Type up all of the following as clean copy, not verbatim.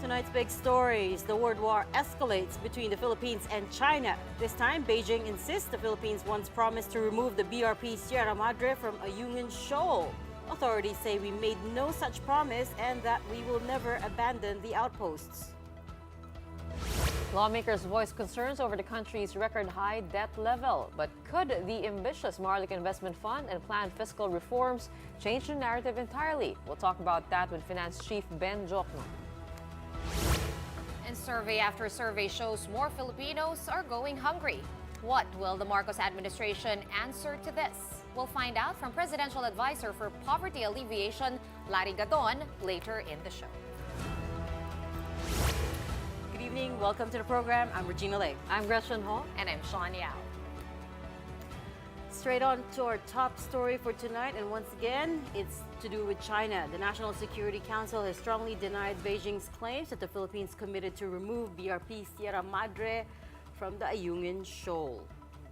Tonight's big stories. The world war escalates between the Philippines and China. This time, Beijing insists the Philippines once promised to remove the BRP Sierra Madre from Ayungin Shoal. Authorities say we made no such promise and that we will never abandon the outposts. Lawmakers voice concerns over the country's record-high debt level. But could the ambitious Maharlika Investment Fund and planned fiscal reforms change the narrative entirely? We'll talk about that with Finance Chief Diokno. And survey after survey shows more Filipinos are going hungry. What will the Marcos administration answer to this? We'll find out from Presidential Advisor for Poverty Alleviation Larry Gadon later in the show. Good evening. Welcome to the program. I'm Regina. I'm Gretchen. And I'm Shawn. Straight on to our top story for tonight, and once again, it's to do with China. The National Security Council has strongly denied Beijing's claims that the Philippines committed to remove BRP Sierra Madre from the Ayungin Shoal.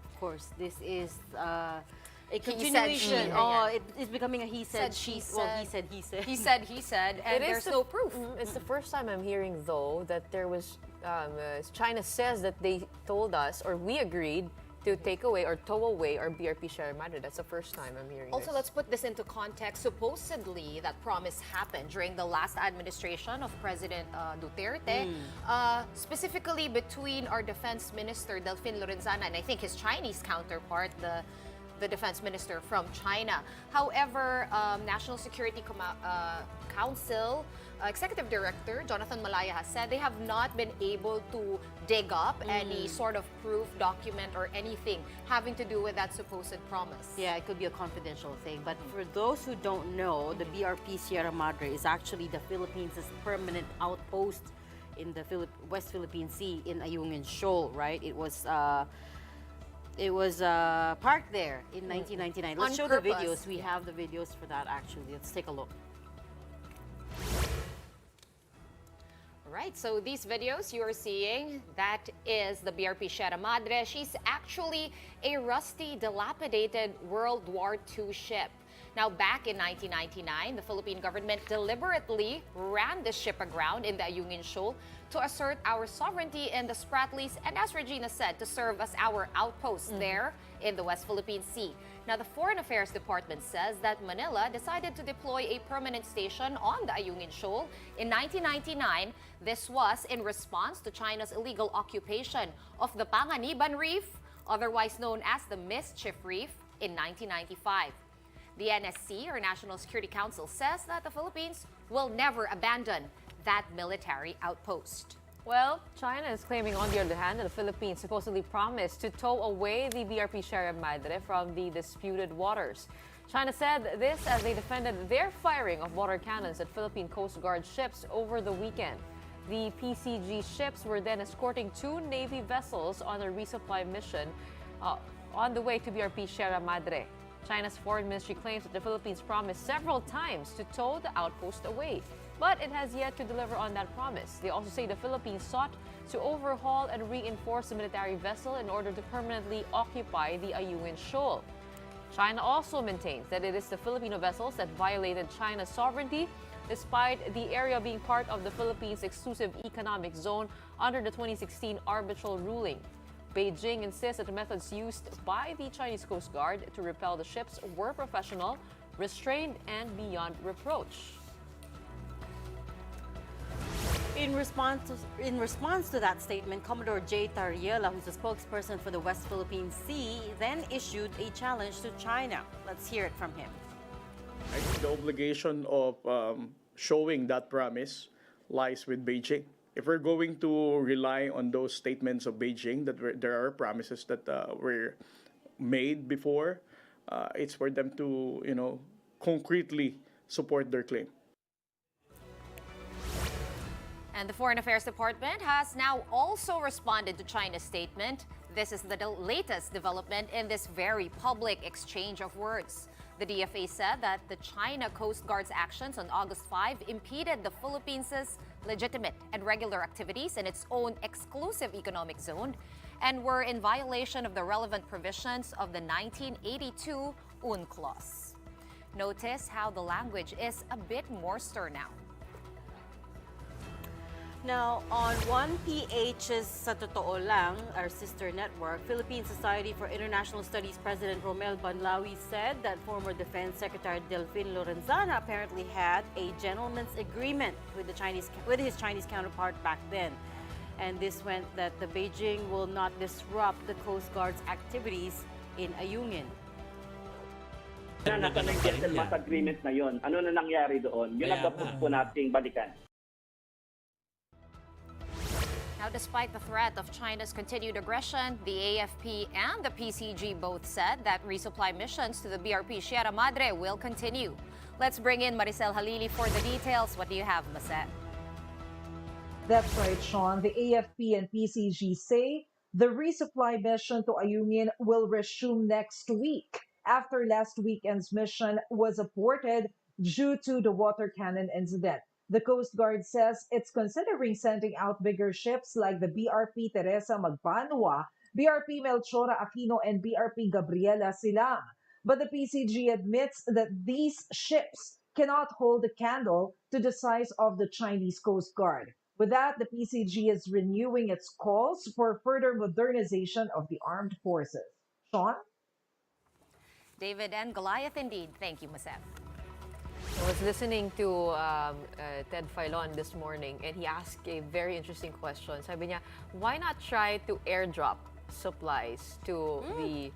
Of course, this is a continuation. It's becoming a he said, she said. Well, he said, he said, and there's no proof. It's the first time I'm hearing, though, that there was, China says that they told us, or we agreed, to take away or tow away our BRP Sierra Madre. That's the first time I'm hearing Also, this. let's put this into context. Supposedly, that promise happened during the last administration of President Duterte, specifically between our Defense Minister, Delfin Lorenzana, and I think his Chinese counterpart, the Defense Minister from China. However, National Security Council Executive Director Jonathan Malaya has said they have not been able to dig up any sort of proof, document, or anything having to do with that supposed promise. Yeah, it could be a confidential thing. But for those who don't know, the BRP Sierra Madre is actually the Philippines' permanent outpost in the West Philippine Sea in Ayungin Shoal, right? It was parked there in 1999. Let's show the videos. We have the videos for that, actually. Let's take a look. Right, so these videos you are seeing, that is the BRP Sierra Madre. She's actually a rusty, dilapidated World War II ship. Now, back in 1999, the Philippine government deliberately ran the ship aground in the Ayungin Shoal to assert our sovereignty in the Spratlys, and as Regina said, to serve as our outpost there in the West Philippine Sea. Now, the Foreign Affairs Department says that Manila decided to deploy a permanent station on the Ayungin Shoal in 1999. This was in response to China's illegal occupation of the Panganiban Reef, otherwise known as the Mischief Reef, in 1995. The NSC, or National Security Council, says that the Philippines will never abandon that military outpost. Well, China is claiming, on the other hand, that the Philippines supposedly promised to tow away the BRP Sierra Madre from the disputed waters. China said this as they defended their firing of water cannons at Philippine Coast Guard ships over the weekend. The PCG ships were then escorting two Navy vessels on a resupply mission on the way to BRP Sierra Madre. China's foreign ministry claims that the Philippines promised several times to tow the outpost away, but it has yet to deliver on that promise. They also say the Philippines sought to overhaul and reinforce the military vessel in order to permanently occupy the Ayungin Shoal. China also maintains that it is the Filipino vessels that violated China's sovereignty, despite the area being part of the Philippines' exclusive economic zone under the 2016 arbitral ruling. Beijing insists that the methods used by the Chinese Coast Guard to repel the ships were professional, restrained, and beyond reproach. In response to that statement, Commodore J. Tariela, who's a spokesperson for the West Philippine Sea, then issued a challenge to China. Let's hear it from him. I think the obligation of showing that promise lies with Beijing. If we're going to rely on those statements of Beijing that there are promises that were made before, it's for them to, concretely support their claim. And the Foreign Affairs Department has now also responded to China's statement. This is the latest development in this very public exchange of words. The DFA said that the China Coast Guard's actions on August 5 impeded the Philippines' legitimate and regular activities in its own exclusive economic zone and were in violation of the relevant provisions of the 1982 UNCLOS. Notice how the language is a bit more stern now. Now, on 1PH's Sa Totoo Lang, our sister network, Philippine Society for International Studies President Romel Banlawi said that former Defense Secretary Delfin Lorenzana apparently had a gentleman's agreement with his Chinese counterpart back then. And this meant that the Beijing will not disrupt the Coast Guard's activities in Ayungin. Nasa ng gentleman's agreement na yon. Ano na nangyari doon? Yun ang dapat po nating balikan. Now, despite the threat of China's continued aggression, the AFP and the PCG both said that resupply missions to the BRP Sierra Madre will continue. Let's bring in Maricel Halili for the details. What do you have, Maricel? That's right, Shawn. The AFP and PCG say the resupply mission to Ayungin will resume next week after last weekend's mission was aborted due to the water cannon incident. The Coast Guard says it's considering sending out bigger ships like the BRP Teresa Magbanwa, BRP Melchora Aquino, and BRP Gabriela Silang. But the PCG admits that these ships cannot hold a candle to the size of the Chinese Coast Guard. With that, the PCG is renewing its calls for further modernization of the armed forces. Shawn? David and Goliath, indeed. Thank you, Maricel. I was listening to Ted Filon this morning, and he asked a very interesting question. Sabi niya, why not try to airdrop supplies to the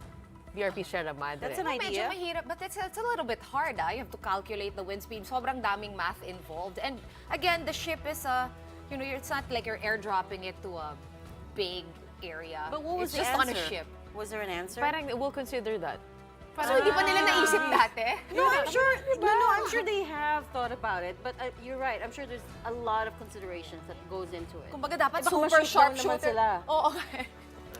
BRP Sierra Madre? That's an Medyo idea. mahirap, but it's a little bit hard. You have to calculate the wind speed. Sobrang daming math involved. And again, the ship is it's not like you're airdropping it to a big area. But what was it's the just answer? on a ship. Was there an answer? Parang we'll consider that. So hindi pa nila naisip dati? No, I'm sure. No, I'm sure they have thought about it. But you're right. I'm sure there's a lot of considerations that goes into it. Kumbaga dapat Baka super ma-shoot down naman sharpshooter. sila. Oh, okay.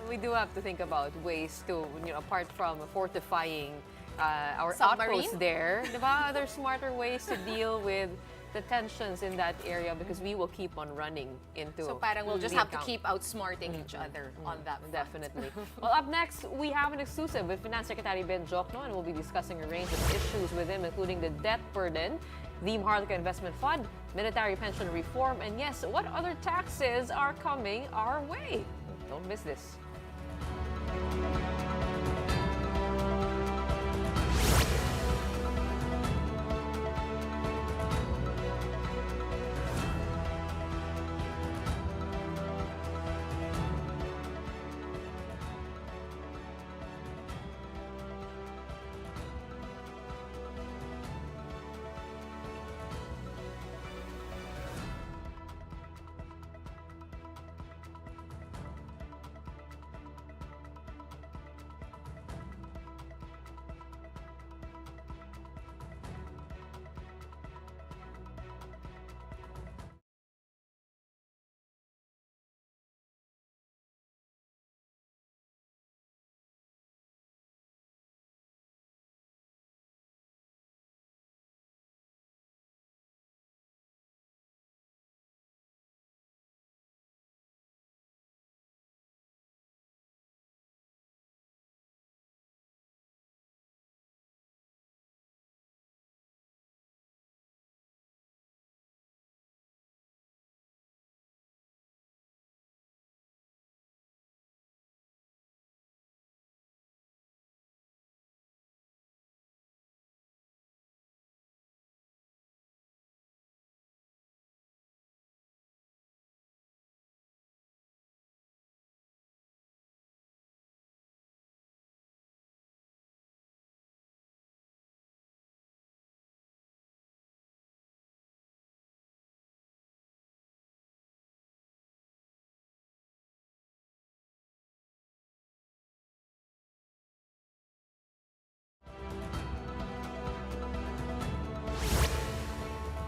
We do have to think about ways to, apart from fortifying our Submarine? outposts there, diba? There's smarter ways to deal with the tensions in that area because we will keep on running into So parang we'll just the have to account. keep outsmarting each other on that front. Definitely. Well, up next, we have an exclusive with Finance Secretary Diokno, and we'll be discussing a range of issues with him, including the debt burden, the Maharlika Investment Fund, military pension reform, and yes, what other taxes are coming our way. Don't miss this.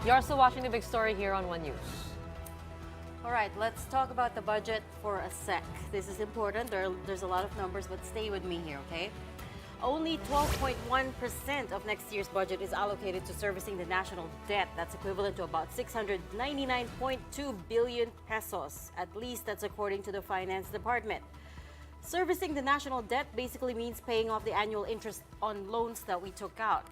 You're also watching the big story here on One News. All right, let's talk about the budget for a sec. This is important. There's a lot of numbers, but stay with me here, okay? Only 12.1% of next year's budget is allocated to servicing the national debt. That's equivalent to about 699.2 billion pesos. At least that's according to the Finance Department. Servicing the national debt basically means paying off the annual interest on loans that we took out.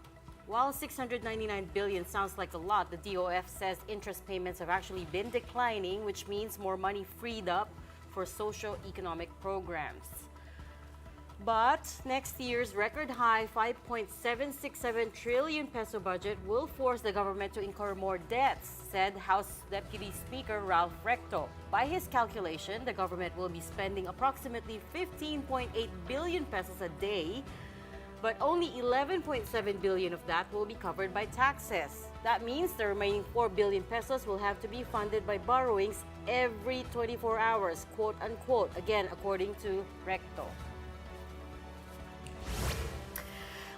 While 699 billion sounds like a lot, the DOF says interest payments have actually been declining, which means more money freed up for socio-economic programs. But next year's record high 5.767 trillion peso budget will force the government to incur more debts, said House Deputy Speaker Ralph Recto. By his calculation, the government will be spending approximately 15.8 billion pesos a day, but only 11.7 billion of that will be covered by taxes. That means the remaining 4 billion pesos will have to be funded by borrowings every 24 hours, quote unquote, again, according to Recto.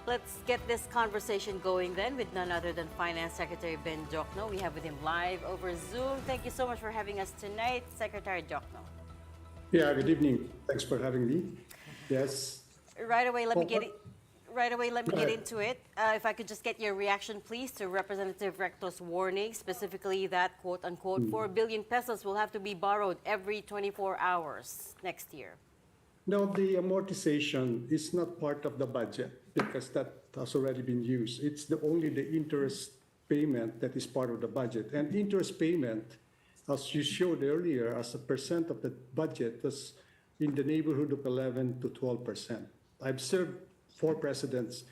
Let's get this conversation going then with none other than Finance Secretary Diokno. We have with him live over Zoom. Thank you so much for having us tonight, Secretary Diokno. Yeah, good evening. Thanks for having me. Yes. Right away, let me get into it. If I could just get your reaction, please, to Representative Recto's warning, specifically that, quote unquote, 4 billion pesos will have to be borrowed every 24 hours next year. No, the amortization is not part of the budget because that has already been used. It's only the interest payment that is part of the budget. And interest payment, as you showed earlier, as a percent of the budget, was in the neighborhood of 11 to 12%. I've served 4 presidents,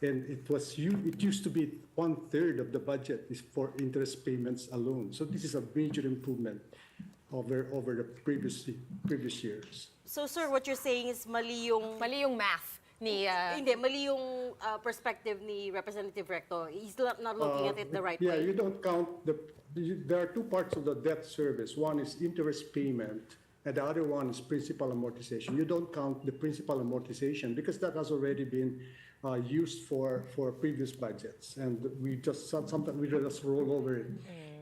and it used to be 1/3 of the budget is for interest payments alone. So this is a major improvement over the previous years. So, sir, what you're saying is mali yung math ni... Hindi, mali yung perspective ni Representative Recto. He's not looking at it the right Yeah, way. you don't count there are 2 parts of the debt service. One is interest payment, and the other one is principal amortization. You don't count the principal amortization because that has already been used for previous budgets, and we just roll over it.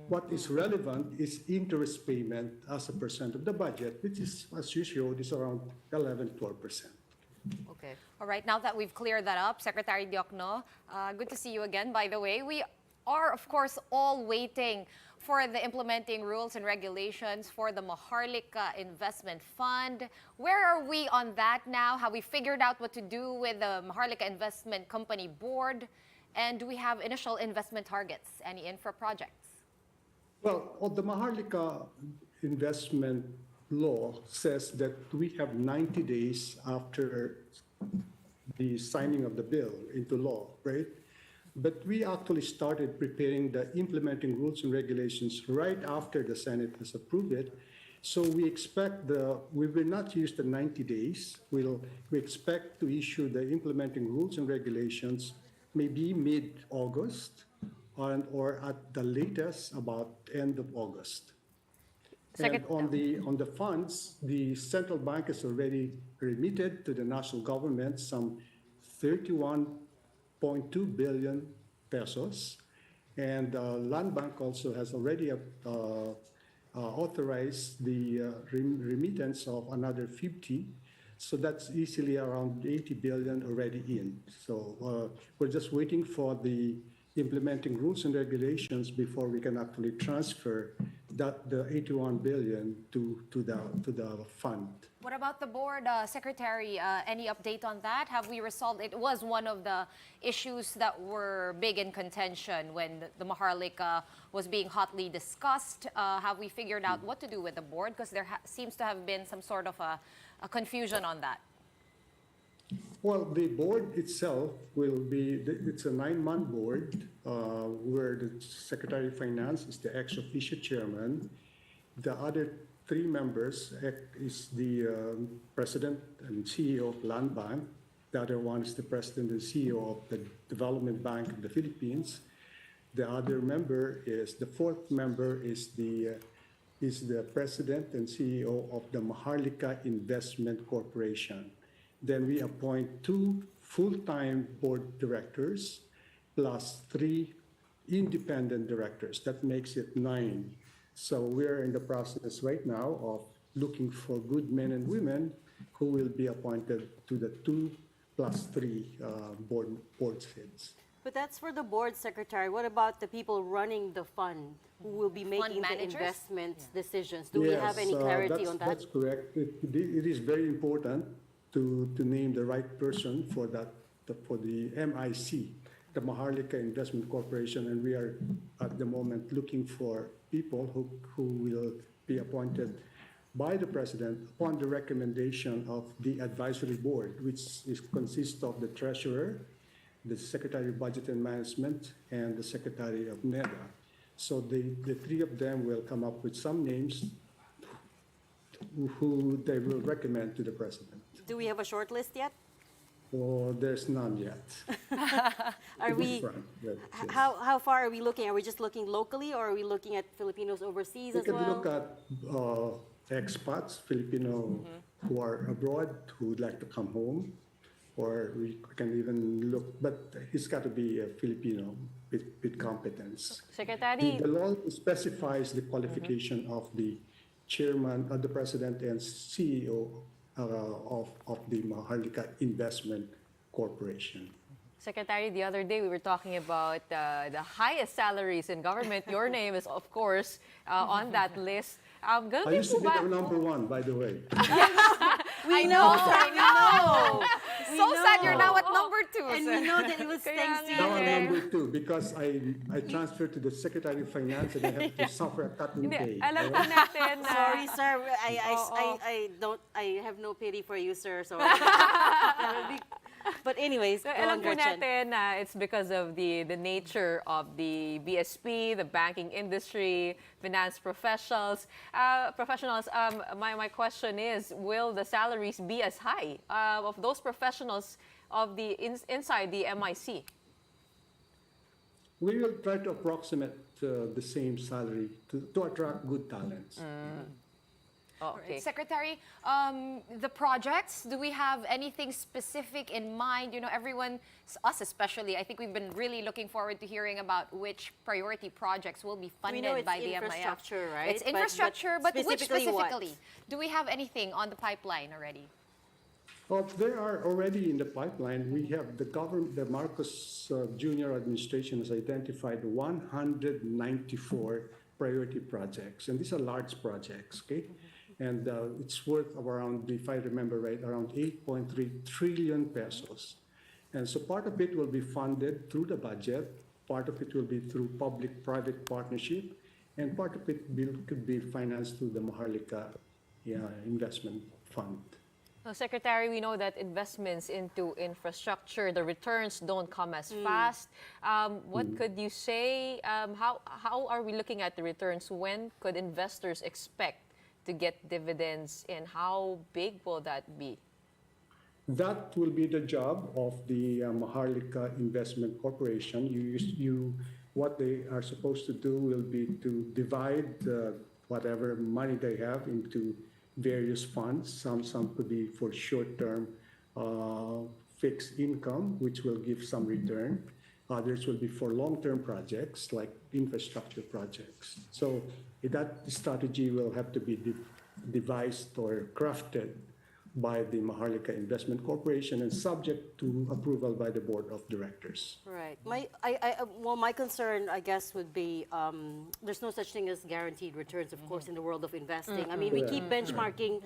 What is relevant is interest payment as a percent of the budget, which is, as you showed, is around 11-12%. Okay. All right, now that we've cleared that up, Secretary Diokno, good to see you again, by the way. We are, of course, all waiting for the implementing rules and regulations for the Maharlika Investment Fund. Where are we on that now? Have we figured out what to do with the Maharlika Investment Company Board? And do we have initial investment targets? Any infra projects? Well, the Maharlika investment law says that we have 90 days after the signing of the bill into law, right? But we actually started preparing the implementing rules and regulations right after the Senate has approved it. So we expect we will not use the 90 days. We expect to issue the implementing rules and regulations maybe mid-August or at the latest about end of August. And on the funds, the central bank has already remitted to the national government some 31.2 billion pesos, and Land Bank also has already authorized the remittance of another 50. So that's easily around 80 billion already in. So we're just waiting for the implementing rules and regulations before we can actually transfer the 81 billion to the fund. What about the board, Secretary? Any update on that? Have we resolved? It was one of the issues that were big in contention when the Maharlika was being hotly discussed. Have we figured out what to do with the board? Because there seems to have been some sort of a confusion on that. Well, the board itself it's a 9-month board where the Secretary of Finance is the ex officio chairman. The other 3 members is the president and CEO of Land Bank. The other one is the president and CEO of the Development Bank of the Philippines. The other member the 4th member is the president and CEO of the Maharlika Investment Corporation. Then we appoint 2 full-time board directors plus 3 independent directors. That makes it 9. So we're in the process right now of looking for good men and women who will be appointed to the 2 plus 3 board seats. But that's for the board, Secretary. What about the people running the fund who will be making the investment decisions? Do we have any clarity on that? That's correct. It is very important to name the right person for the MIC. the Maharlika Investment Corporation, and we are at the moment looking for people who will be appointed by the President upon the recommendation of the advisory board, which consists of the Treasurer, the Secretary of Budget and Management, and the Secretary of NEDA. So the three of them will come up with some names who they will recommend to the President. Do we have a short list yet? Or there's none yet. Are we? Front, yes. How far are we looking? Are we just looking locally, or are we looking at Filipinos overseas We as can well? look at expats, Filipino who are abroad, who would like to come home, or we can even look, but it's got to be a Filipino with competence. Secretary, The law specifies the qualification of the chairman, the president and CEO of the Maharlika Investment Corporation. Secretary, the other day we were talking about the highest salaries in government. Your name is, of course, on that list. I used to be the number one, by the way. We know, sir. We know. So sad you're now at number 2, And sir. we know that it was thanks to you. Now I'm there. number 2 because I transferred to the Secretary of Finance and I have to suffer a cut in pay. Hindi, alam po natin na... Sorry, sir. I have no pity for you, sir. So, but anyways, go Alam on, po Gretchen. natin na it's because of the nature of the BSP, the banking industry, finance professionals. My question is, will the salaries be as high of those professionals of the inside the MIC? We will try to approximate the same salary to attract good talents. Oh, okay. Secretary, the projects, do we have anything specific in mind? You know, everyone, us especially, I think we've been really looking forward to hearing about which priority projects will be We funded know it's by the MIF. infrastructure, right? It's infrastructure, but which specifically what? specifically? Do we have anything on the pipeline already? Well, they are already in the pipeline. We have the government, the Marcos Jr. administration has identified 194 priority projects, and these are large projects, okay? And it's worth around, if I remember right, around 8.3 trillion pesos. And so part of it will be funded through the budget, part of it will be through public-private partnership, and part of it could be financed through the Maharlika Investment Fund. So, Secretary, we know that investments into infrastructure, the returns don't come as fast. What could you say? How are we looking at the returns? When could investors expect to get dividends, and how big will that be? That will be the job of the Maharlika Investment Corporation. What they are supposed to do will be to divide whatever money they have into various funds. Some could be for short-term fixed income, which will give some return. Others will be for long-term projects like infrastructure projects. So that strategy will have to be devised or crafted by the Maharlika Investment Corporation and subject to approval by the Board of Directors. Right. My concern, I guess, would be there's no such thing as guaranteed returns, of course, in the world of investing. I mean, we keep benchmarking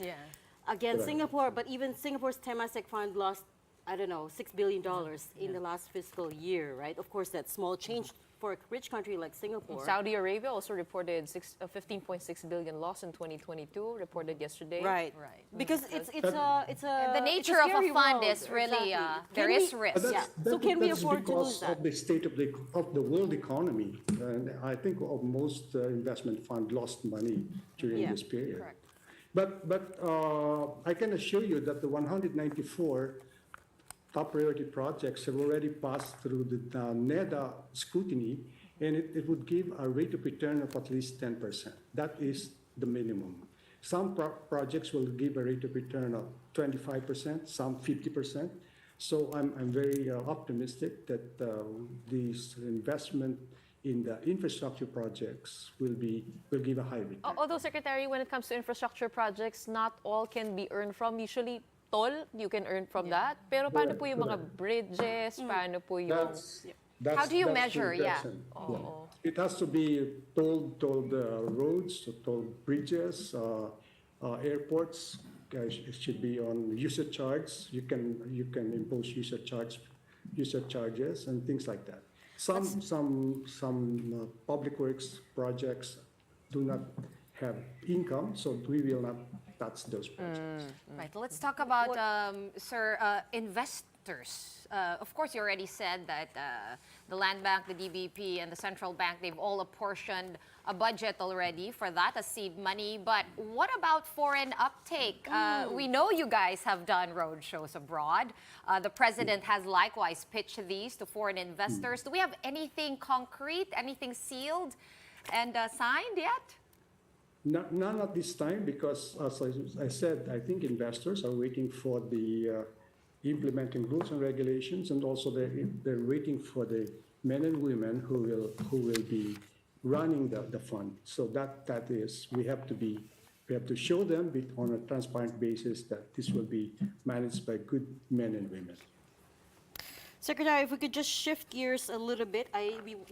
against Singapore, but even Singapore's Temasek fund lost, I don't know, $6 billion in the last fiscal year, right? Of course, that's small change for a rich country like Singapore. Saudi Arabia also reported a 15.6 billion loss in 2022, reported yesterday. Right. Because it's The a nature of a scary fund world. is really, Exactly. there is risk. Yeah. So can we That's afford to because lose that? of the state of the world economy. And I think of most investment funds lost money during this period. Correct. But I can assure you that the 194 top priority projects have already passed through the NEDA scrutiny, and it would give a rate of return of at least 10%. That is the minimum. Some projects will give a rate of return of 25%, some 50%. So I'm very optimistic that this investment in the infrastructure projects will give a high return. Although, Secretary, when it comes to infrastructure projects, not all can be earned from. Usually, toll, you can earn from that. Pero paano po yung mga bridges? Paano po yung... How do you that's measure? the Yeah. question. It has to be tolled roads, tolled bridges, airports. It should be on user charge. You can impose user charge user charges and things like that. Some public works projects do not have income, so we will not touch those projects. Right. Let's talk about, sir, investors. Of course, you already said that the Land Bank, the DBP, and the Central Bank, they've all apportioned a budget already for that as seed money. But what about foreign uptake? We know you guys have done road shows abroad. The president has likewise pitched these to foreign investors. Do we have anything concrete, anything sealed and signed yet? None at this time, because as I said, I think investors are waiting for the implementing rules and regulations, and also they're waiting for the men and women who will be running the fund. So that is, we have to show them on a transparent basis that this will be managed by good men and women. Secretary, if we could just shift gears a little bit.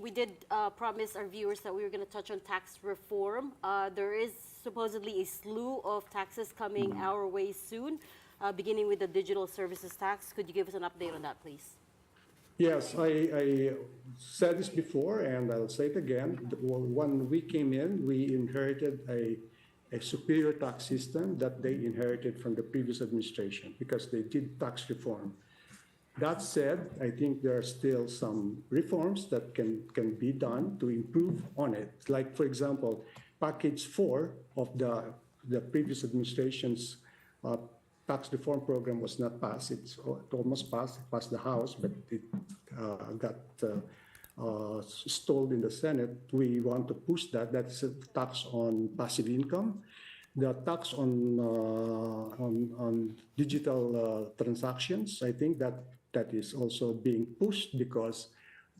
We did promise our viewers that we were going to touch on tax reform. There is supposedly a slew of taxes coming our way soon, beginning with the digital services tax. Could you give us an update on that, please? Yes, I said this before, and I'll say it again. When we came in, we inherited a superior tax system that they inherited from the previous administration because they did tax reform. That said, I think there are still some reforms that can be done to improve on it. Like, for example, Package 4 of the previous administration's tax reform program was not passed. It almost passed the House, but it got stalled in the Senate. We want to push that. That's a tax on passive income. The tax on digital transactions, I think that is also being pushed because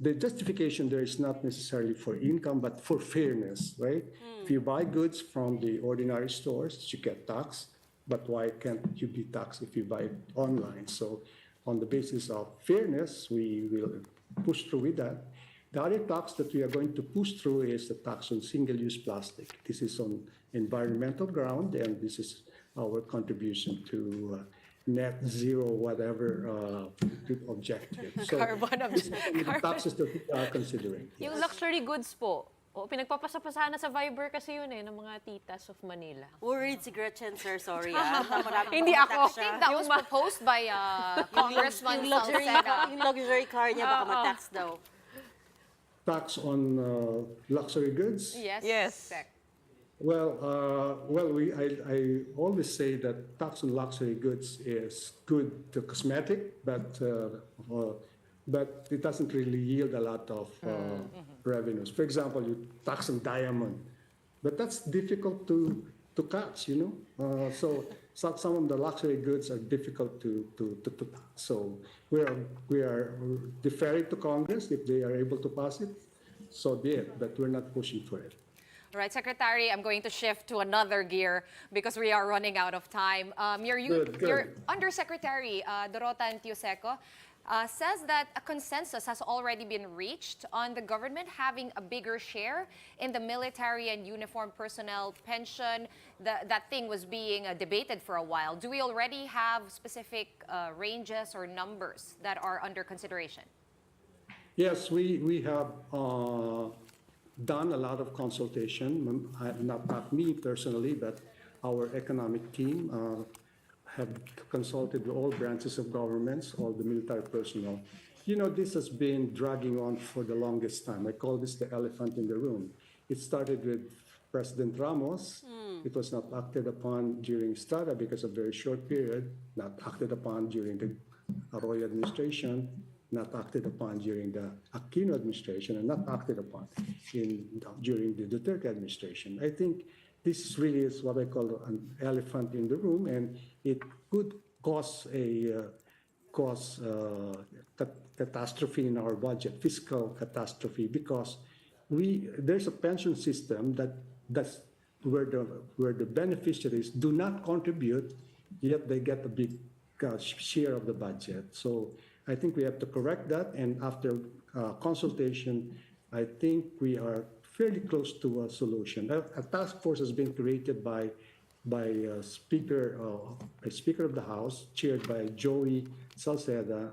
the justification there is not necessarily for income, but for fairness, right? If you buy goods from the ordinary stores, you get taxed, but why can't you be taxed if you buy it online? So on the basis of fairness, we will push through with that. The other tax that we are going to push through is the tax on single-use plastic. This is on environmental ground, and this is our contribution to net zero, whatever objective. So these are the taxes that we are considering. Yung luxury goods po, pinagpapasa-pasahan na sa Viber kasi yun ng mga titas of Manila. Worried si Gretchen, sir. Sorry. Hindi ako. I think that was proposed by Congressman Salceda. Yung luxury car niya baka matax daw. Tax on luxury goods? Yes. Well, I always say that tax on luxury goods is good to cosmetic, but it doesn't really yield a lot of revenues. For example, you tax on diamond, but that's difficult to catch, you know. So some of the luxury goods are difficult to tax. So we are deferring to Congress if they are able to pass it. So be it, but we're not pushing for it. All right, Secretary, I'm going to shift to another gear because we are running out of time. Your Undersecretary, Dorota Antioseco, says that a consensus has already been reached on the government having a bigger share in the military and uniformed personnel pension. That thing was being debated for a while. Do we already have specific ranges or numbers that are under consideration? Yes, we have done a lot of consultation, not me personally, but our economic team have consulted with all branches of governments, all the military personnel. You know, this has been dragging on for the longest time. I call this the elephant in the room. It started with President Ramos. It was not acted upon during Estrada because of a very short period, not acted upon during the Arroyo administration, not acted upon during the Aquino administration, and not acted upon during the Duterte administration. I think this really is what I call an elephant in the room, and it could cause catastrophe in our budget, fiscal catastrophe, because there's a pension system that's where the beneficiaries do not contribute, yet they get a big share of the budget. So I think we have to correct that, and after consultation, I think we are fairly close to a solution. A task force has been created by a speaker of the House, chaired by Joey Salceda,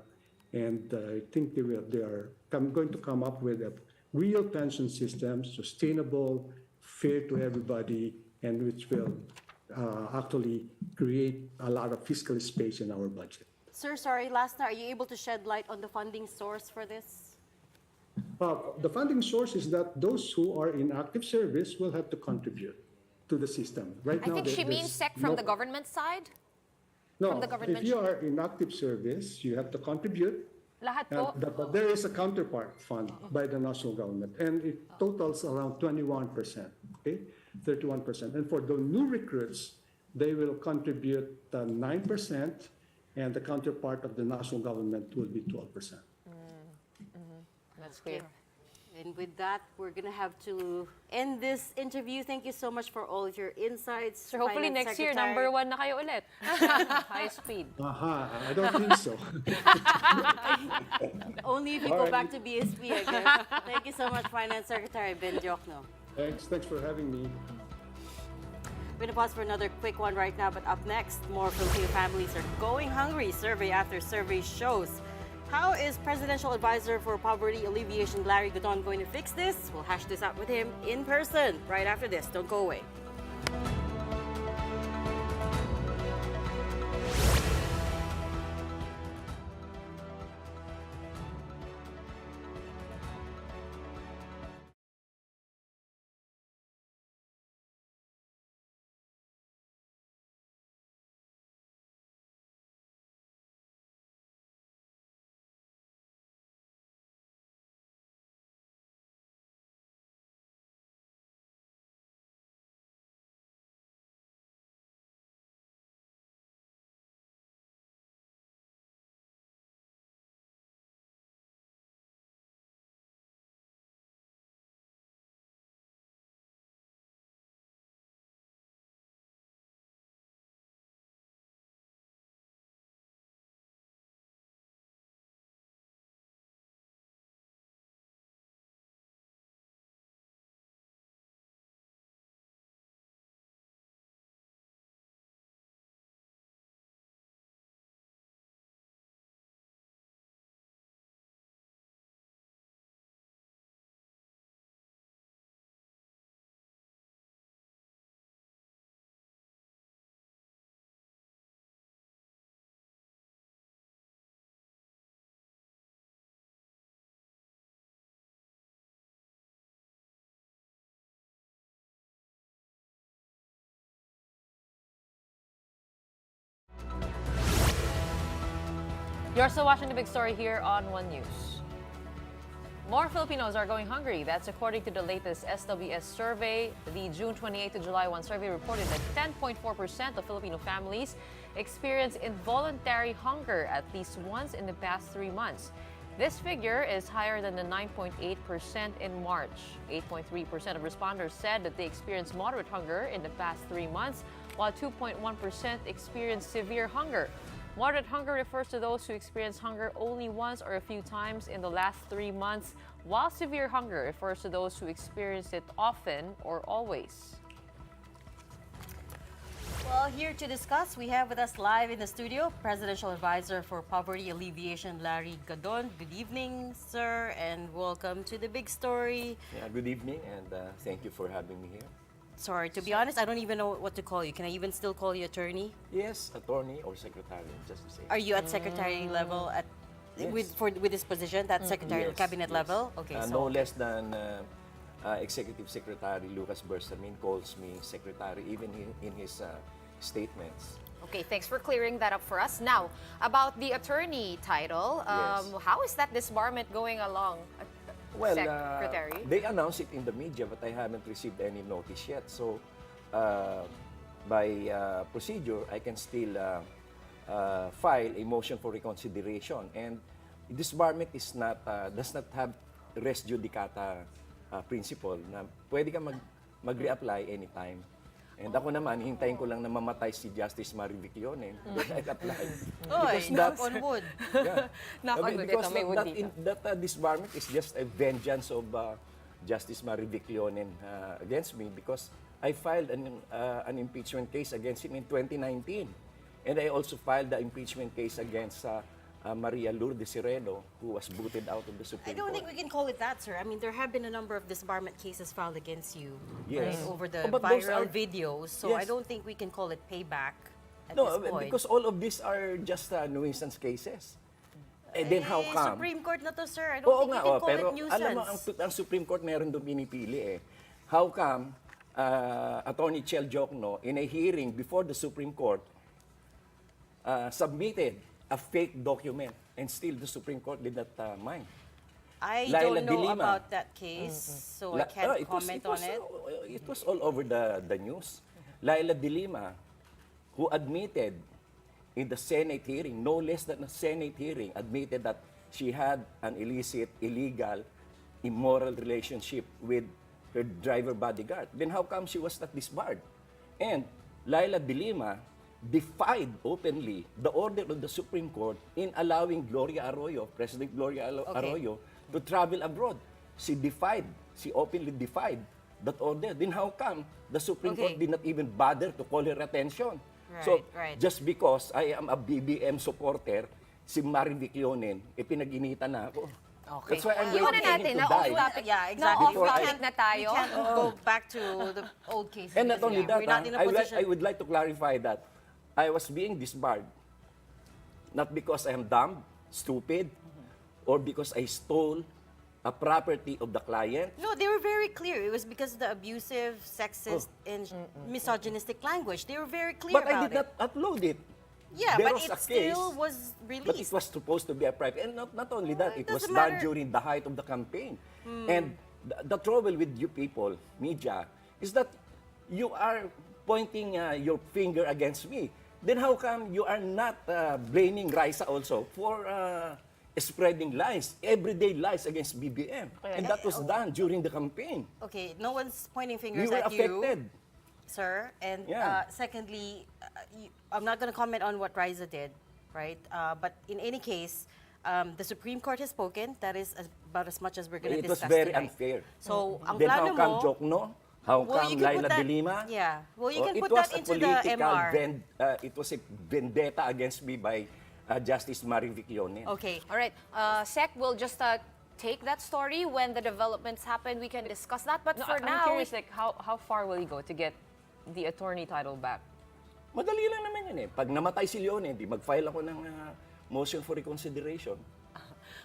And I think they are going to come up with a real pension system, sustainable, fair to everybody, and which will actually create a lot of fiscal space in our budget. Sir, sorry, last night, are you able to shed light on the funding source for this? The funding source is that those who are in active service will have to contribute to the system. Right I now, think she means SEC from the government side. No, from the government. if you are in active service, you have to contribute. Lahat po. But there is a counterpart fund by the national government, and it totals around 21%, okay? 31%. And for the new recruits, they will contribute 9%, and the counterpart of the national government will be 12%. That's clear. And with that, we're going to have to end this interview. Thank you so much for all of your insights. So hopefully Finance next year, Secretary. #1 na kayo ulit. High speed. I don't think so. Only if you go back to BSP, I guess. Thank you so much, Finance Secretary Ben Diokno. Thanks for having me. We're going to pause for another quick one right now, but up next, more Filipino families are going hungry. Survey after survey shows. How is Presidential Advisor for Poverty Alleviation Larry Gadon going to fix this? We'll hash this out with him in person right after this. Don't go away. You're still watching the big story here on One News. More Filipinos are going hungry. That's according to the latest SWS survey. The June 28 to July 1 survey reported that 10.4% of Filipino families experience involuntary hunger at least once in the past 3 months. This figure is higher than the 9.8% in March. 8.3% of respondents said that they experienced moderate hunger in the past 3 months, while 2.1% experienced severe hunger. Moderate hunger refers to those who experience hunger only once or a few times in the last 3 months, while severe hunger refers to those who experience it often or always. Well, here to discuss, we have with us live in the studio, Presidential Advisor for Poverty Alleviation Larry Gadon. Good evening, sir, and welcome to the big story. Yeah, good evening, and thank you for having me here. Sorry, to be honest, I don't even know what to call you. Can I even still call you attorney? Yes, attorney or secretary, just to say. Are you at secretary level at Yes. with this position? That's secretary Yes, cabinet yes. level? Okay, so No less than Executive Secretary Lucas Bersamin calls me secretary, even in his statements. Okay, thanks for clearing that up for us. Now, about the attorney title, Yes. how is that disbarment going along, Well, Secretary? they announced it in the media, but I haven't received any notice yet. So, by procedure, I can still file a motion for reconsideration. And disbarment is not does not have res judicata principle na pwede ka mag-reapply anytime. And ako naman, hintayin ko lang na mamatay si Justice Marivicionen, then I apply. Oy, knock on wood. Yeah. Knock on wood. Because Ito, may wood dito. that disbarment is just a vengeance of Justice Marivicionen against me because I filed an impeachment case against him in 2019. And I also filed the impeachment case against Maria Lourdes Sireno, who was booted out of the I Supreme don't Court. think we can call it that, sir. I mean, there have been a number of disbarment cases filed against you Yes. right, over the But those viral are- videos, so I Yes. don't think we can call it payback at No, this point. because all of these are just nuisance cases. And then how come? Supreme Court na to, sir. I don't Oo think nga, we can call pero it nuisance. alam mo, ang Supreme Court meron doon pinipili eh. How come Attorney Diokno, in a hearing before the Supreme Court, submitted a fake document and still the Supreme Court did not mind? I Laila don't know Dilima. about that case, so I can't comment on it. It was all over the news. Laila Dilima, who admitted in the Senate hearing, no less than a Senate hearing, admitted that she had an illicit, illegal, immoral relationship with her driver bodyguard. Then how come she was not disbarred? And Laila Dilima defied openly the order of the Supreme Court in allowing Gloria Arroyo, President Gloria Arroyo, to travel abroad. She openly defied that order. Then how come the Supreme Okay. Court did not even bother to call her attention? Right, right. Just because I am a BBM supporter, si Marivic Yonen, pinag-initan na ako. Okay. That's why I'm Iwan waiting na for him natin, to na die. off-topic. Yeah, exactly. Na Before I- off-topic na tayo. We can't go back to the old cases. And not because, only yeah, that, we're not in a position. I would like to clarify that I was being disbarred not because I am dumb, stupid, or because I stole a property of the client. No, they were very clear. It was because of the abusive, sexist, and misogynistic language. They were very clear But I about did not upload it. Yeah, There but was it a case, still was But it released. was supposed to be a private. And not only that, it it was doesn't done matter. during the height of the campaign. And the trouble with you people, media, is that you are pointing your finger against me. Then how come you are not blaming Raisa also for spreading lies, everyday lies against BBM? And that was done during the campaign. Okay, no one's pointing We fingers were at you, affected. sir. And Yeah. secondly, I'm not going to comment on what Raisa did, right? But in any case, the Supreme Court has spoken. That is about as much as we're going to It was discuss very tonight. unfair. So, ang Then plano how come mo, Diokno? How Well, come you can put Laila that- Dilima? yeah. Well, you can It put was that a into the political MR. It was a vendetta against me by Justice Marivic Yonen. Okay. All right, Sec, we'll just take that story when the developments happen. We can discuss that. But No, for I'm now, curious, like, how far will you go to get the attorney title back? Madali lang naman yun eh. Pag namatay si Leone, di mag-file ako ng motion for reconsideration.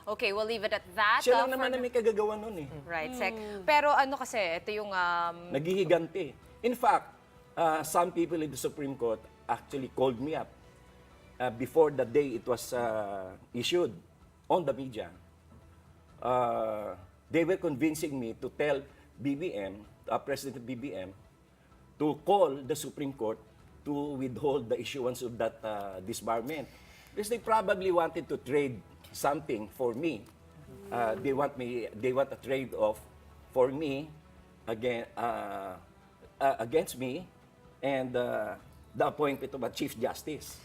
okay, we'll leave it at that. Siya lang for naman na the- may kagagawa nun eh. Right, Sec. Pero ano kasi, ito yung... Naghihiganti. In fact, some people in the Supreme Court actually called me up before the day it was issued on the media. They were convincing me to tell BBM, President BBM, to call the Supreme Court to withhold the issuance of that disbarment. Because they probably wanted to trade something for me. They want a trade-off for me against me and the appointment of a Chief Justice.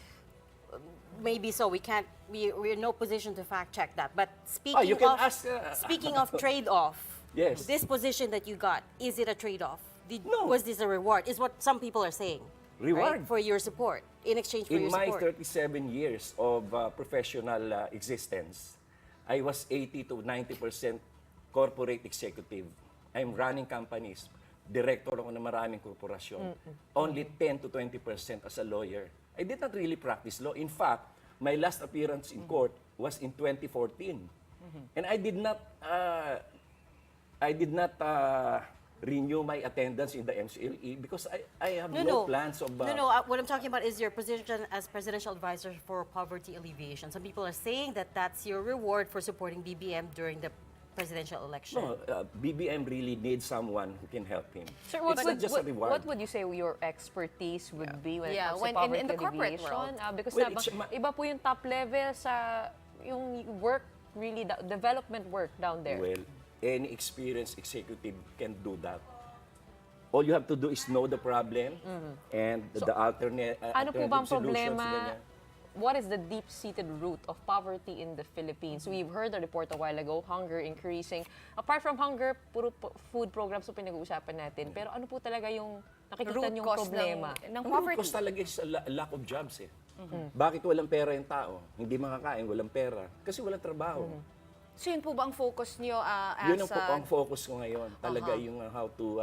Maybe so. We're in no position to fact check that. But you can ask, speaking of trade-off, Yes. this position that you got, is it a trade-off? No. Was this a reward? Is what some people are saying. Reward. Right? For your support, in exchange for In your my support. 37 years of professional existence, I was 80 to 90% corporate executive. I'm running companies. Director ako ng maraming korporasyon. Only 10 to 20% as a lawyer. I did not really practice law. In fact, my last appearance in court was in 2014. And I did not renew my attendance in the MCLE because I have no plans of... What I'm talking about is your position as presidential advisor for poverty alleviation. Some people are saying that that's your reward for supporting BBM during the presidential election. No, BBM really needs someone who can help him. Sir, It's not just a reward. what would you say your expertise would be when it Yeah, comes when to poverty in the corporate alleviation? world. Because Well, iba po yung top level sa yung work, really, development work down there. Well, any experienced executive can do that. All you have to do is know the problem and the alternate Ano po ba ang solutions, problema? ganyan. What is the deep-seated root of poverty in the Philippines? We've heard the report a while ago, hunger increasing. Apart from hunger, puro food programs po pinag-uusapan natin. Pero ano po talaga yung nakikita root niyong cause problema? ng Ang poverty. cause talaga is a lack of jobs eh. Bakit walang pera yung tao? Hindi makakain, walang pera. Kasi walang trabaho. So yun po ba ang focus niyo Yun ang focus ko ngayon. Talaga yung how to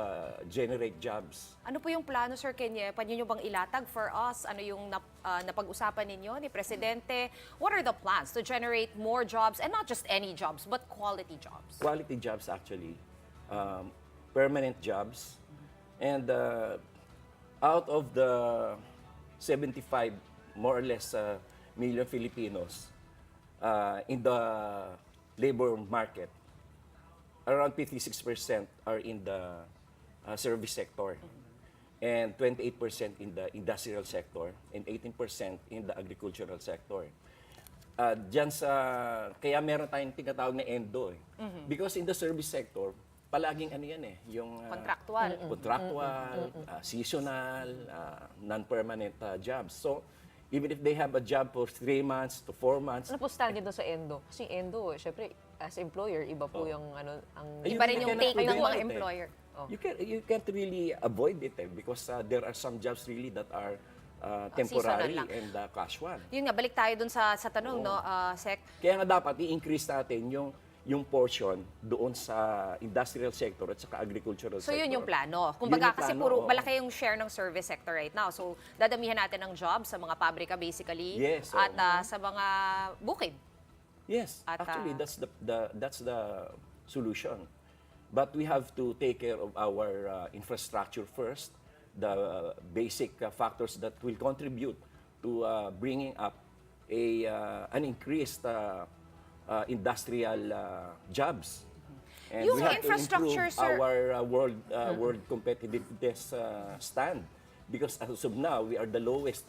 generate jobs. Ano po yung plano, Sir Kenye? Pwede nyo bang ilatag for us? Ano yung napag-usapan ninyo ni Presidente? What are the plans to generate more jobs, and not just any jobs, but quality jobs? Quality jobs actually. Permanent jobs. And out of the 75, more or less, million Filipinos in the labor market, around 56% are in the service sector, and 28% in the industrial sector, and 18% in the agricultural sector. Diyan kaya meron tayong tinatawag na ENDO. Because in the service sector, palaging ano yan yung contractual, seasonal, non-permanent jobs. So, even if they have a job for 3 months to 4 months. Ano po standard doon sa ENDO? Kasi yung ENDO, syempre, as employer, iba po yung Iba rin yung take ng mga employer. You can't really avoid it because there are some jobs really that are temporary and casual. Yun nga, balik tayo dun sa tanong, no, Sec. Kaya nga dapat i-increase natin yung portion doon sa industrial sector at saka agricultural sector. So yun yung plano. Kumbaga kasi puro malaki yung share ng service sector right now. So dadamihan natin ng jobs sa mga pabrika basically at sa mga bukid. Yes, actually that's the solution. But we have to take care of our infrastructure first, the basic factors that will contribute to bringing up an increased industrial jobs. And Yung we have to infrastructure, improve sir. our world competitiveness stand, because as of now we are the lowest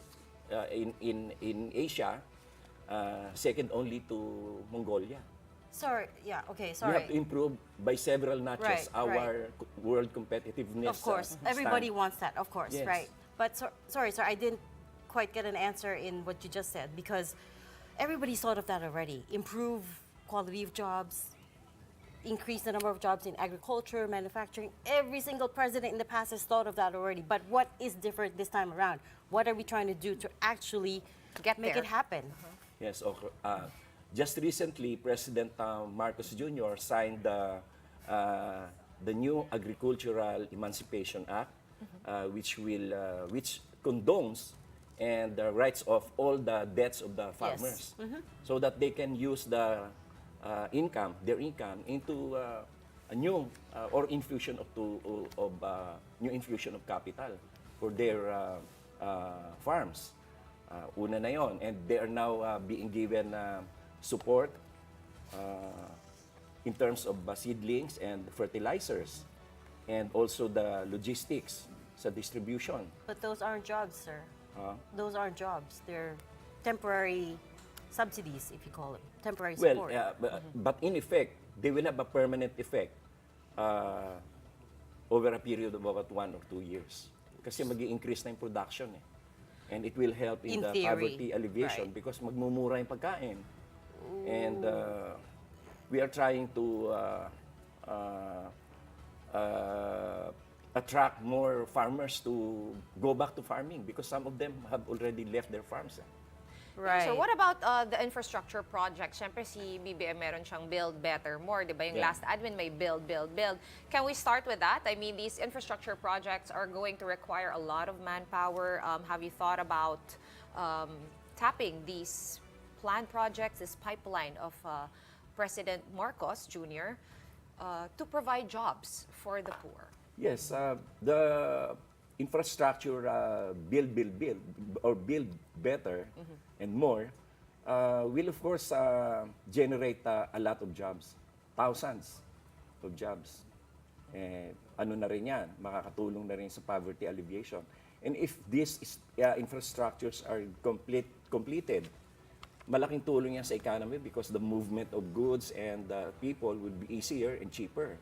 in Asia, second only to Mongolia. Sorry, yeah, okay, We sorry. have to improve by several notches our world competitiveness. Of course, everybody stand. wants that, of course, Yes. right? But sorry, sir, I didn't quite get an answer in what you just said, because everybody's thought of that already. Improve quality of jobs, increase the number of jobs in agriculture, manufacturing. Every single president in the past has thought of that already. But what is different this time around? What are we trying to do to actually make it happen? Yes, okay. Just recently, President Marcos Jr. signed the new Agricultural Emancipation Act, which condones and the rights of all the debts of the farmers, so that they can use their income into a new or infusion of new infusion of capital for their farms. Una na yon, and they are now being given support in terms of seedlings and fertilizers, and also the logistics sa distribution. But those aren't jobs, sir. Those aren't jobs. They're temporary subsidies, if you call them. Temporary support. Well, but in effect, they will have a permanent effect over a period of about 1 or 2 years. Kasi mag-i-increase na yung production And it will help in the theory, poverty alleviation because magmumura yung pagkain. And we are trying to attract more farmers to go back to farming because some of them have already left their farms. Right. So what about the infrastructure projects? Siyempre si BBM meron siyang build better more, di ba? Yung last admin may build. Can we start with that? I mean, these infrastructure projects are going to require a lot of manpower. Have you thought about tapping these planned projects, this pipeline of President Marcos Jr. To provide jobs for the poor? Yes, the infrastructure build or build better and more will of course generate a lot of jobs, thousands of jobs. Ano na rin yan, makakatulong na rin sa poverty alleviation. And if these infrastructures are completed, malaking tulong yan sa economy because the movement of goods and people would be easier and cheaper.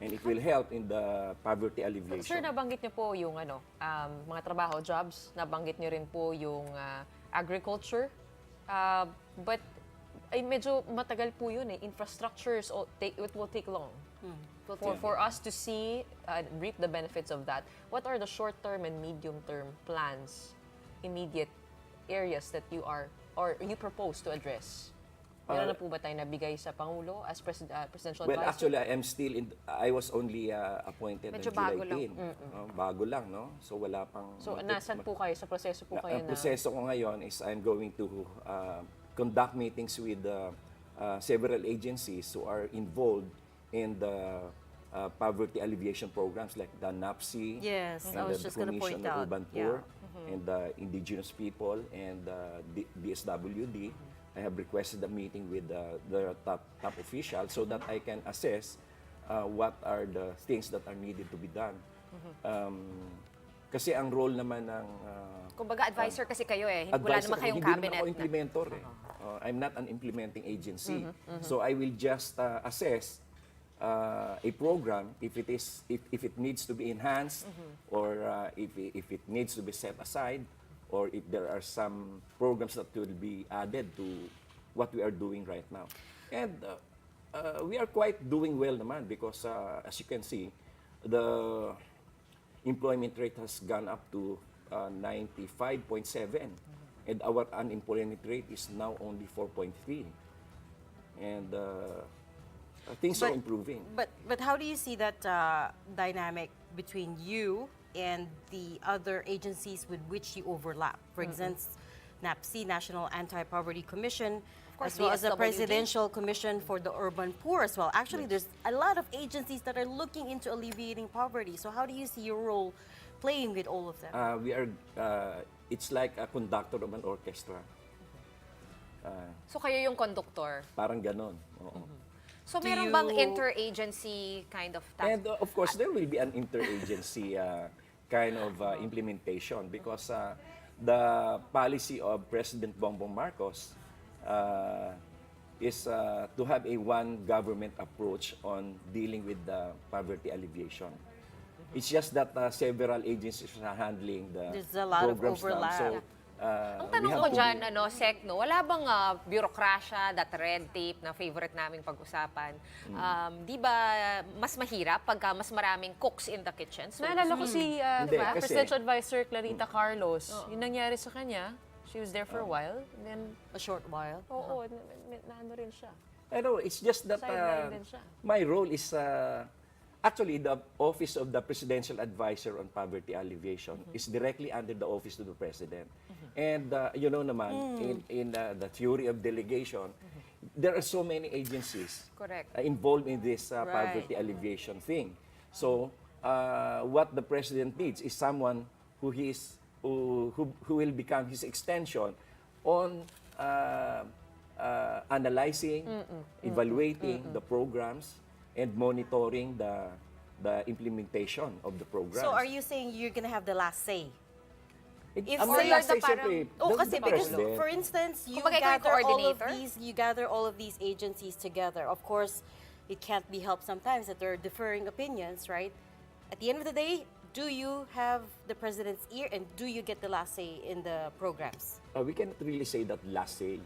And it will help in the poverty alleviation. Sir, nabanggit niyo po yung mga trabaho, jobs. Nabanggit niyo rin po yung agriculture. But medyo matagal po yun Infrastructures, it will take long. For us to see, reap the benefits of that, what are the short-term and medium-term plans, immediate areas that you are or you propose to address? Meron na po ba tayo nabigay sa Pangulo as presidential Well, advisor? actually, I was only appointed on Medyo July bago lang. 10. Bago lang, no? So, wala pang... So, nasan po kayo? Sa proseso po kayo Ang proseso ko ngayon is I'm going to conduct meetings with several agencies who are involved in the poverty alleviation programs like the NAPSI, Yes, and I was the just gonna Commission point on out. Urban Poor, and the indigenous people, and DSWD. I have requested a meeting with the top officials so that I can assess what are the things that are needed to be done. Kasi ang role naman ng... Kumbaga, advisor kasi kayo eh. Wala advisor, naman kayong hindi cabinet. naman ako implementor eh. I'm not an implementing agency. So I will just assess a program if it needs to be enhanced, or if it needs to be set aside, or if there are some programs that will be added to what we are doing right now. And we are quite doing well naman because as you can see, the employment rate has gone up to 95.7, and our unemployment rate is now only 4.3. And things are improving. But how do you see that dynamic between you and the other agencies with which you overlap? For instance, NAPSI, National Anti-Poverty Commission, course, as well as the DSWD. Presidential Commission for the Urban Poor as well. Actually, there's a lot of agencies that are looking into alleviating poverty. So how do you see your role playing with all of them? It's like a conductor of an orchestra. So kayo yung conductor. Parang ganon. Oo. So Do meron you- bang interagency kind of task? And of course, there will be an interagency kind of implementation because the policy of President Bongbong Marcos is to have a one government approach on dealing with the poverty alleviation. It's just that several agencies are handling the There's a lot of programs now. overlap. So, Ang we tanong have ko to dyan, be- Sec, no, wala bang bureaucracia, that red tape na favorite naming pag-usapan? Di ba mas mahirap pagka mas maraming cooks in the kitchen? So, Naalala ko si Hindi, kasi- Presidential Advisor Clarita Carlos. Yung nangyari sa kanya, she was there for a while. And then, A short while. oo, naano rin siya. I know, it's just that Sideline din siya. my role is actually the Office of the Presidential Advisor on Poverty Alleviation is directly under the Office of the President. And you know naman, in the theory of delegation, there are so many agencies Correct. involved in this poverty alleviation thing. So what the President needs is someone who will become his extension on analyzing, evaluating the programs, and monitoring the implementation of the programs. So are you saying you're gonna have the last say? If Ang say last you're the say, siyempre, Oh, the kasi because President. for instance, you Kumbaga, ikaw yung coordinator? gather all of these agencies together. Of course, it can't be helped sometimes that there are differing opinions, right? At the end of the day, do you have the president's ear and do you get the last say in the programs? We cannot really say that last say.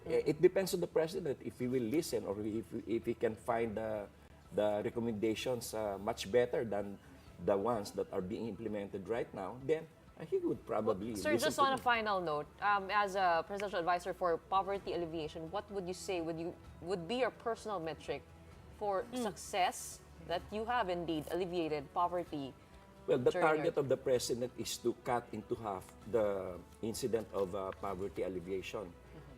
It depends on the president if he will listen or if he can find the recommendations much better than the ones that are being implemented right now. Then he would probably Sir, listen just to on a me. final note, as a presidential advisor for poverty alleviation, what would you say would be your personal metric for success that you have indeed alleviated poverty? Well, the during target of the president is to cut into half the incident of poverty alleviation.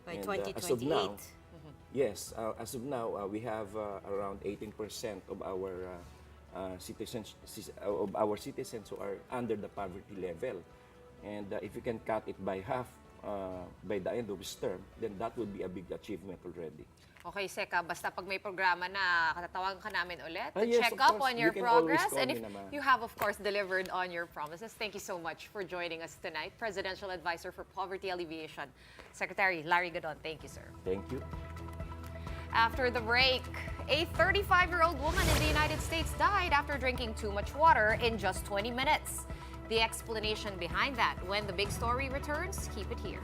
By And, 2028. as of now, yes, as of now, we have around 18% of our citizens who are under the poverty level. And if you can cut it by half by the end of his term, then that would be a big achievement already. Okay, Seka, basta pag may programa na, katatawagan ka namin ulit to Yes, check of up course. on your You can always progress. call And me if naman. you have, of course, delivered on your promises, thank you so much for joining us tonight. Presidential Advisor for Poverty Alleviation, Secretary Larry Gadon. Thank you, sir. Thank you. After the break, a 35-year-old woman in the United States died after drinking too much water in just 20 minutes. The explanation behind that when the big story returns, keep it here.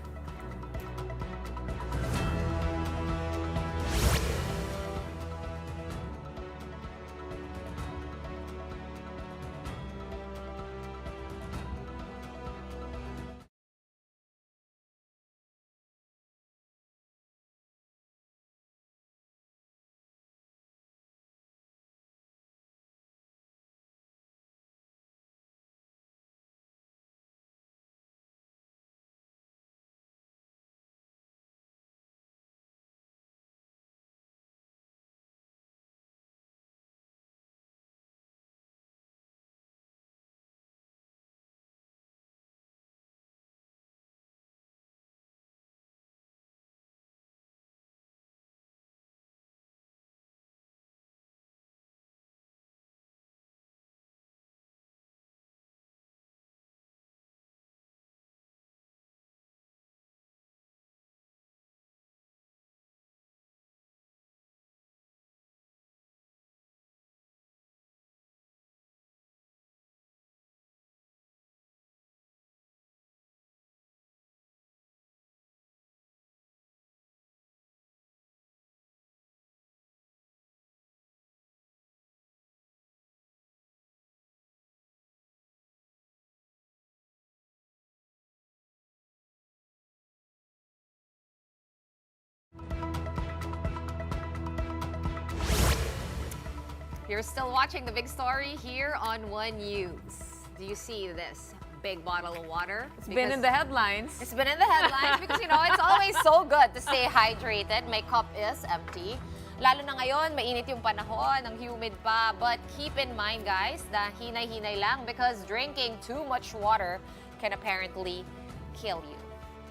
You're still watching the big story here on One News. Do you see this big bottle of water? It's been in the headlines. It's been in the headlines because, you know, it's always so good to stay hydrated. My cup is empty. Lalo na ngayon, mainit yung panahon, ang humid pa. But keep in mind, guys, na hinay-hinay lang because drinking too much water can apparently kill you.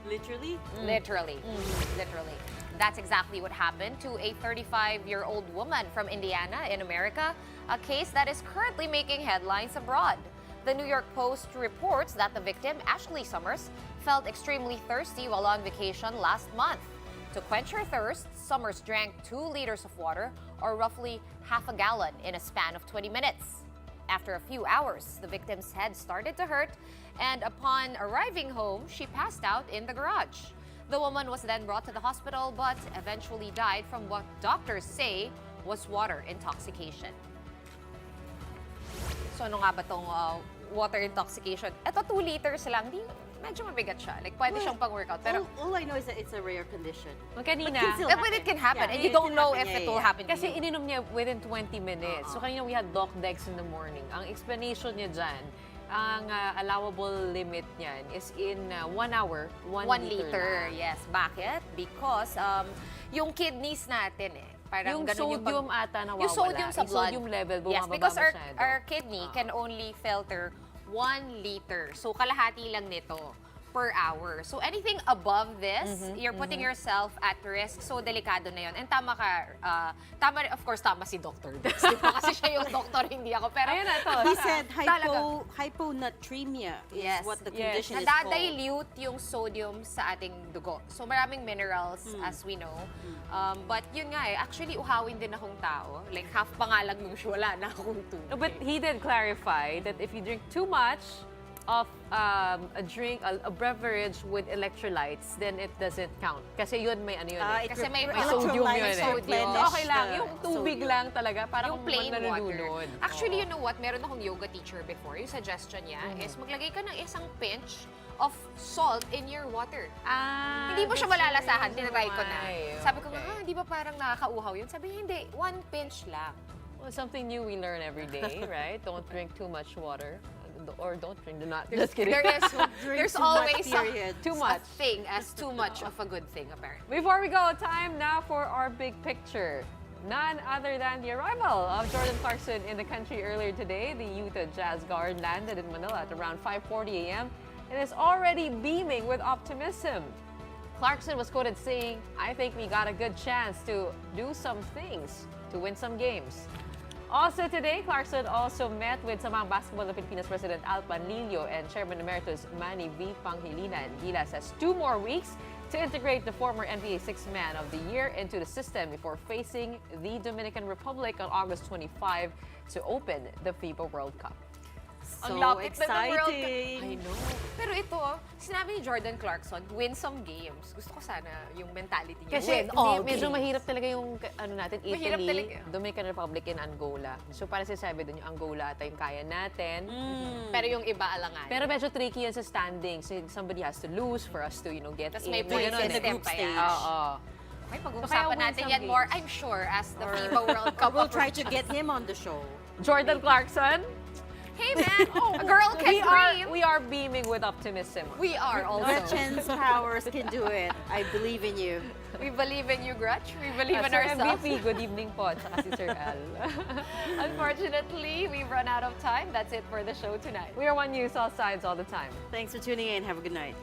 Literally? Literally. Literally. That's exactly what happened to a 35-year-old woman from Indiana in America, a case that is currently making headlines abroad. The New York Post reports that the victim, Ashley Summers, felt extremely thirsty while on vacation last month. To quench her thirst, Summers drank 2 liters of water, or roughly half a gallon, in a span of 20 minutes. After a few hours, the victim's head started to hurt, and upon arriving home, she passed out in the garage. The woman was then brought to the hospital, but eventually died from what doctors say was water intoxication. So ano nga ba itong water intoxication? Ito 2 liters lang, medyo mabigat siya. Like, pwede siyang pang-workout. Pero all I know is that it's a rare condition. Kanina, but it can happen. And you don't know if it will happen to kasi you. ininom niya within 20 minutes. So kanina we had Doc Dex in the morning. Ang explanation niya dyan, ang allowable limit niyan is in 1 hour, 1 liter. Yes. Bakit? Because yung kidneys natin parang Yung ganun sodium ata nawawala. Yung sodium sa blood. Yung sodium level Yes, bumababa because masyado. our kidney can only filter 1 liter. So kalahati lang nito per hour. So anything above this, you're putting yourself at risk. So delikado na yun. And tama ka, of course, tama si Dr. Dex. Diba? Kasi siya yung doktor, hindi ako. Pero Ayun na to. He said hyponatremia is what the condition is called. Nadadilute yung sodium sa ating dugo. So maraming minerals, as we know. But yun nga actually uhawin din akong tao. Like half pa nga lang yung wala na akong tubig. No, but he did clarify that if you drink too much of a drink, a beverage with electrolytes, then it doesn't count. Kasi yun may ano yun Kasi may sodium yun sodium. Okay lang, yung tubig lang talaga, para Yung kung plain water. manununod. Actually, you know what? Meron akong yoga teacher before. Yung suggestion niya is maglagay ka ng isang pinch of salt in your water. Hindi mo siya malalasahan. Tinatry ko na. Sabi ko nga, di ba parang nakakauhaw yun? Sabi niya, hindi. 1 pinch lang. Well, something new we learn every day, right? Don't drink too much water. Or don't drink, just kidding. There's always too much. a thing as too much of a good thing, apparently. Before we go, time now for our big picture. None other than the arrival of Jordan Clarkson in the country earlier today. The Utah Jazz guard landed in Manila at around 5:40 a.m. and is already beaming with optimism. Clarkson was quoted saying, "I think we got a good chance to do some things, to win some games." Also today, Clarkson also met with Samang Basketball of Filipinas President Al Panlilio and Chairman Emeritus Manny V. Pangilinan. Gilas has 2 more weeks to integrate the former NBA Sixth Man of the Year into the system before facing the Dominican Republic on August 25 to open the FIBA World Cup. Ang lapit na ng World Cup. exciting. I know. Pero ito, sinabi ni Jordan Clarkson, win some games. Gusto ko sana yung mentality niya. Kasi Win all medyo games. mahirap talaga yung natin, Mahirap Italy, talaga. Dominican Republic, and Angola. So para sinasabi doon yung Angola at yung kaya natin. Pero yung iba alangan. Pero medyo tricky yan sa standings. Somebody has to lose for us to, get Tapos in. may points Ganun in the eh. group stage. Oo. Ay, So, pag-uusapan kaya win natin some yan more, games. I'm sure, as the FIBA World Cup. We'll try to get him on the show. Jordan Clarkson. Hey man, a girl can dream. We are beaming with optimism. We are also. Gretchen's powers can do it. I believe in you. We believe in you, Gretch. We believe in Sir ourselves. MVP, good evening po. Tsaka si Sir Al. Unfortunately, we've run out of time. That's it for the show tonight. We are One News, all sides, all the time. Thanks for tuning in. Have a good night.